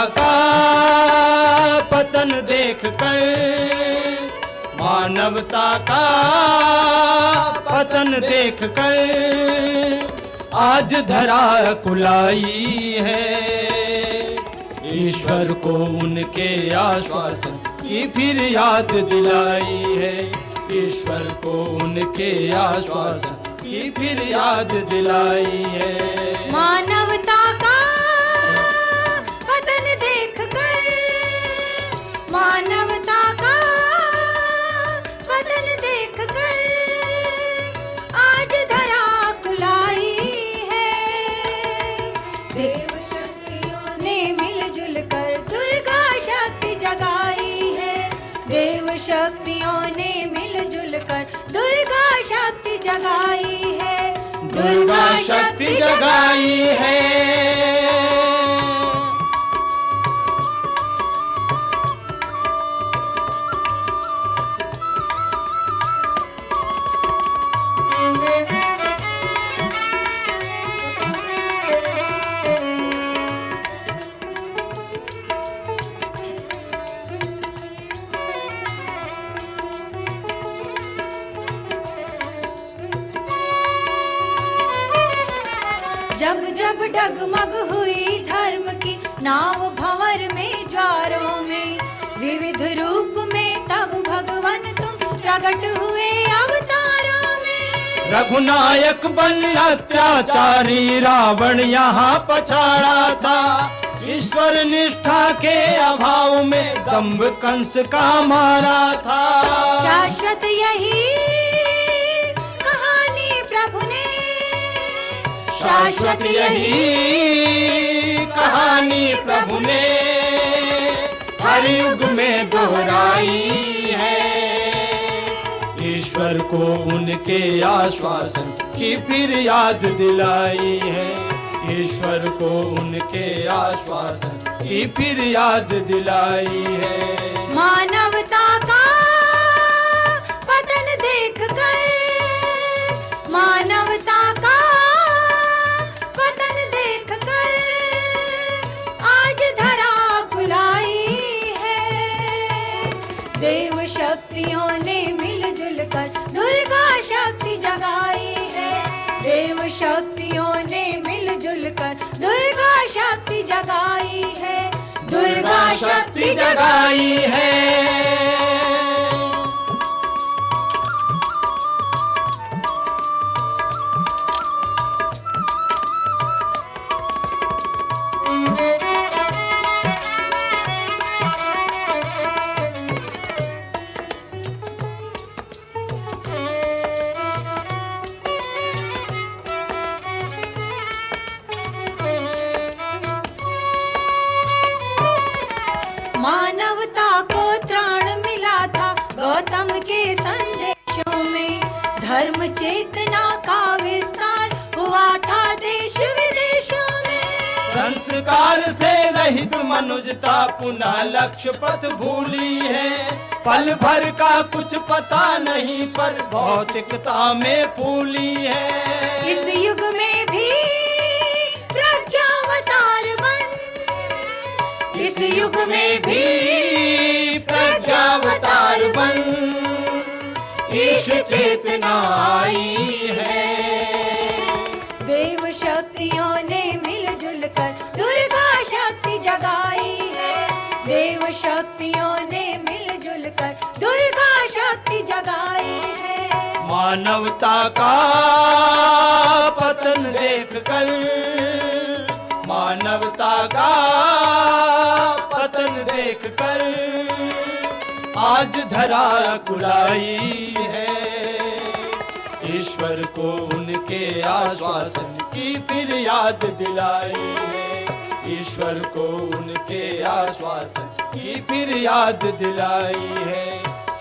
का पतन देख कर, मानवता का पतन देख कर आज धरा कुलाई है। ईश्वर को उनके आश्वासन की फिर याद दिलाई है। ईश्वर को उनके आश्वासन की फिर याद दिलाई है। मानवता का पतन देख कर, मानवता का पतन देख कर आज धरा कुलाई है। देव शक्तियों ने मिलजुल कर दुर्गा शक्ति जगाई है। देव शक्तियों ने मिलजुल कर दुर्गा शक्ति जगाई है। दुर्गा शक्ति जगाई है। जब जब डगमग हुई धर्म की नाव भंवर में ज्वारों में, विविध रूप में तब भगवान तुम प्रकट हुए अवतारों में। रघुनायक बन अत्याचारी रावण यहाँ पछाड़ा था। ईश्वर निष्ठा के अभाव में दंभ कंस का मारा था। शाश्वत यही कहानी प्रभु ने, शाश्वत यही कहानी प्रभु ने हर युग में दोहराई है। ईश्वर को उनके आश्वासन की फिर याद दिलाई है। ईश्वर को उनके आश्वासन की फिर याद दिलाई है। मानवता का पतन देख कर, मानवता का पतन देख कर आज धरा कुलाई है। देव शक्तियों ने मिलजुल कर दुर्गा शक्ति जगाई है। देव शक्तियों ने मिलजुल कर दुर्गा शक्ति जगाई है। दुर्गा शक्ति जगाई है। मानवता को त्राण मिला था गौतम के संदेशों में। धर्म चेतना का विस्तार हुआ था देश विदेशों में। संस्कार से रहित मनुष्यता पुनः लक्ष्य पथ भूली है। पल भर का कुछ पता नहीं पर भौतिकता में फूली है। इस युग में भी प्रज्ञावतार बन, इस युग में भी प्रज्ञावतार बन ईश चेतना आई है। देव शक्तियों ने मिलजुल कर दुर्गा शक्ति जगाई है। देव शक्तियों ने मिलजुल कर दुर्गा शक्ति जगाई है। मानवता का पतन देख कर, मानवता का पतन देख कर आज धरा कुलाई है। ईश्वर को उनके आश्वासन की फिर याद दिलाई है। ईश्वर को उनके आश्वासन की फिर याद दिलाई है।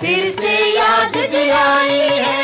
फिर से याद दिलाई है।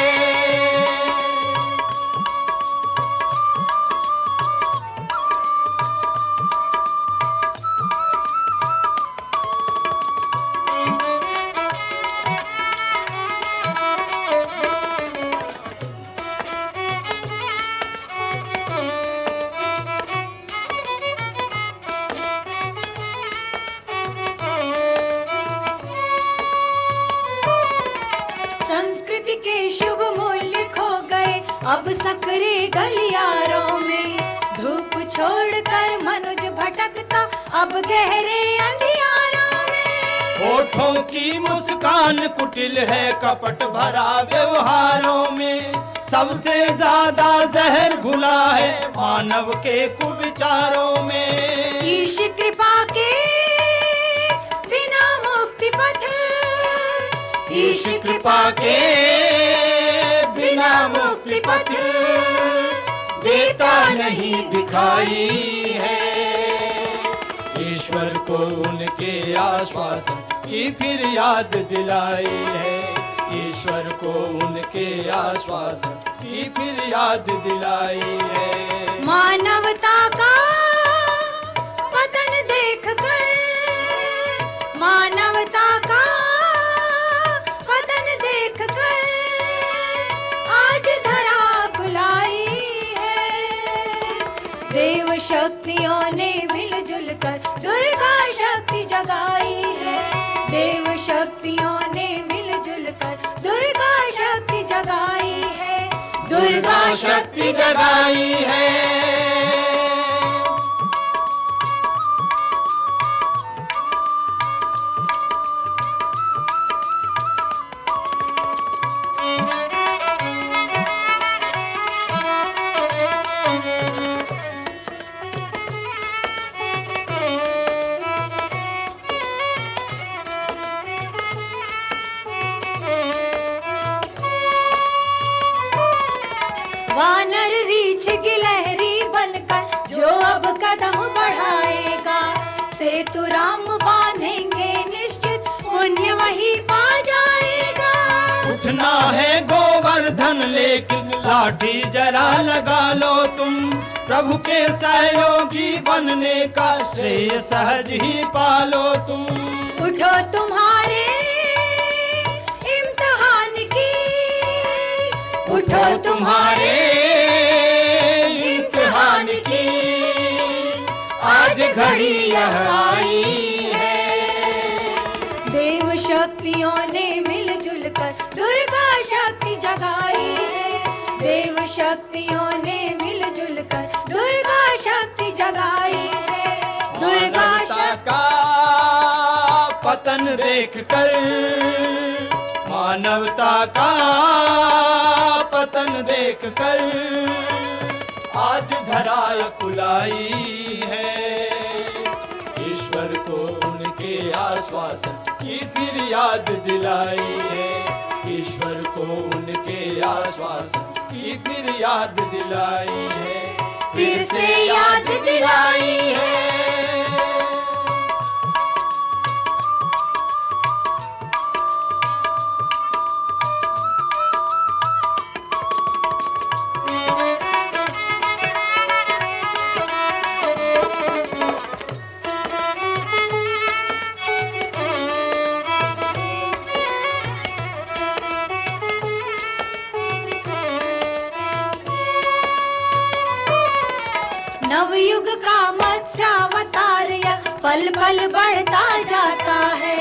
अब सकरे गलियारों में, धूप छोड़कर मनुज भटकता अब गहरे अंधियारों में। होठों की मुस्कान कुटिल है कपट भरा व्यवहारों में, सबसे ज्यादा जहर घुला है मानव के कुविचारों में। ईश कृपा के बिना मुक्ति पथ, ईश कृपा के बिना मुक्ति पथ देता नहीं दिखाई है। ईश्वर को उनके आश्वासन की फिर याद दिलाई है, ईश्वर को उनके आश्वासन की फिर याद दिलाई है। मानवता का पतन देखकर, मानवता का पतन देखकर आज धरा बुलाई है। देव शक्तियों ने मिलजुल कर दुर्गा शक्ति जगाई है, देव शक्तियों ने मिलजुल कर दुर्गा शक्ति जगाई है, दुर्गा शक्ति जगाई है। वानर रीछ गिलहरी बनकर जो अब कदम बढ़ाएगा, सेतु राम बांधेंगे निश्चित पुण्य वही पा जाएगा। उठना है गोवर्धन लेकिन लाठी जरा लगा लो तुम, प्रभु के सहयोगी बनने का श्रेय सहज ही पालो तुम। उठो तुम्हारे इम्तिहान की, उठो तुम्हारे इम्तिहान की आज घड़ी यह आई है। देव शक्तियों ने मिलजुल कर दुर्गा शक्ति जगाई है, देव शक्तियों ने मिलजुल कर दुर्गा शक्ति जगाई है। दुर्गा शक्ति का पतन देखकर, मानवता का पतन देखकर आज धरा कुलाई है। ईश्वर को उनके आश्वासन की फिर याद दिलाई है, ईश्वर को उनके आश्वासन की फिर याद दिलाई है, फिर से याद दिलाई है। नवयुग का मत्स्यावतार यह पल पल बढ़ता जाता है,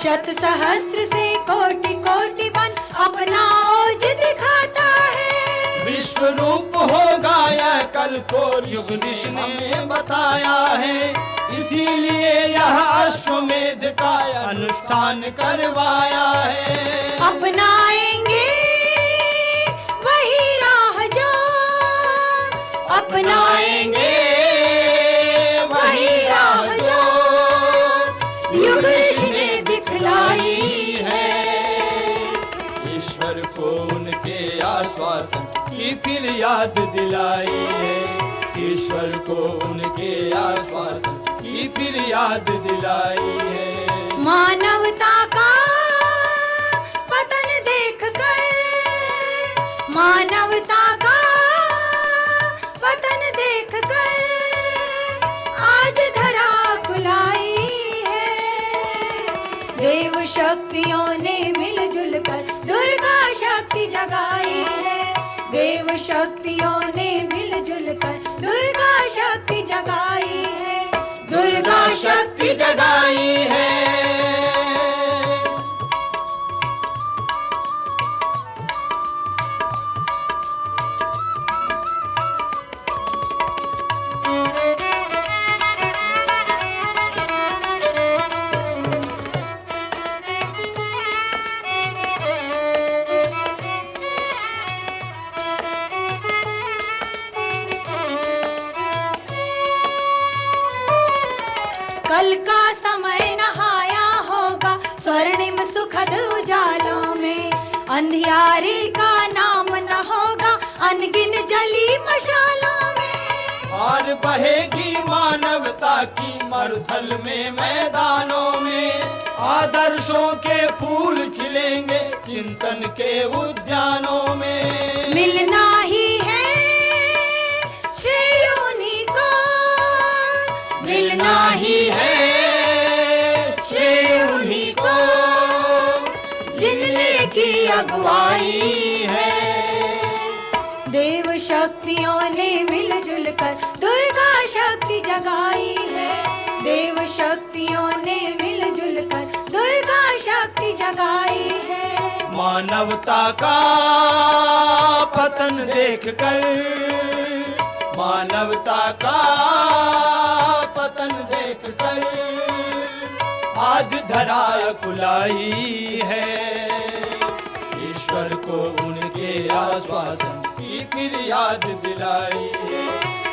शत सहस्त्र से कोटि कोटि बन अपना ओज दिखाता है। विश्व रूप होगा यह कल को युग ऋषि ने बताया है, इसीलिए यह अश्वमेध का अनुष्ठान करवाया है। अपनाएंगे वही राह जो, अपनाएंगे वही राह जो युग ऋषि ने दिखलाई है। ईश्वर को उनके आश्वासन की फिर याद दिलाई है, ईश्वर को उनके आश्वासन की फिर याद दिलाई है। मानवता का पतन देखकर, मानवता का पतन देखकर आज धरा खुलाई है। देव शक्तियों ने मिलजुल कर दुर्गा शक्ति जगाई है, देव शक्तियों ने मिलजुल कर दुर्गा शक्ति जगाई है, दुर्गा शक्ति जगाई है। जली मशालों में। और बहेगी मानवता की मरुथल में मैदानों में। आदर्शों के फूल खिलेंगे चिंतन के उद्यानों में। मिलना ही है श्रेय उन्हीं को, मिलना ही है श्रेय उन्हीं को जिनने की अगुवाई है। देव शक्तियों ने मिलजुल कर दुर्गा शक्ति जगाई है। देव शक्तियों ने मिलजुल कर दुर्गा शक्ति जगाई है। मानवता का पतन देखकर, मानवता का पतन देखकर आज धरा कुलाई है। ईश्वर को उनके आश्वासन की फिर याद दिलाई है।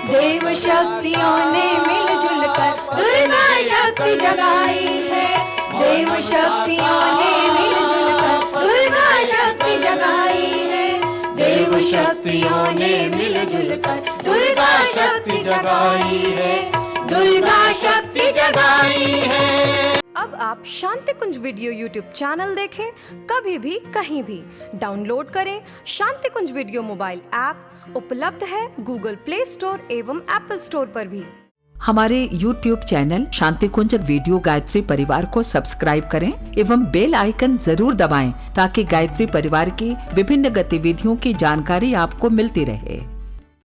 देव शक्तियों ने मिलजुल कर दुर्गा शक्ति जगाई है। देव शक्तियों ने मिलजुल कर दुर्गा शक्ति जगाई है। देव शक्तियों ने मिलजुल कर दुर्गा शक्ति जगाई है। दुर्गा शक्ति जगाई है। अब आप शांति कुंज वीडियो यूट्यूब चैनल देखें कभी भी कहीं भी। डाउनलोड करें शांति कुंज वीडियो मोबाइल ऐप, उपलब्ध है गूगल प्ले स्टोर एवं एप्पल स्टोर पर भी। हमारे YouTube चैनल शांति कुंज वीडियो गायत्री परिवार को सब्सक्राइब करें एवं बेल आइकन जरूर दबाएं ताकि गायत्री परिवार की विभिन्न गतिविधियों की जानकारी आपको मिलती रहे।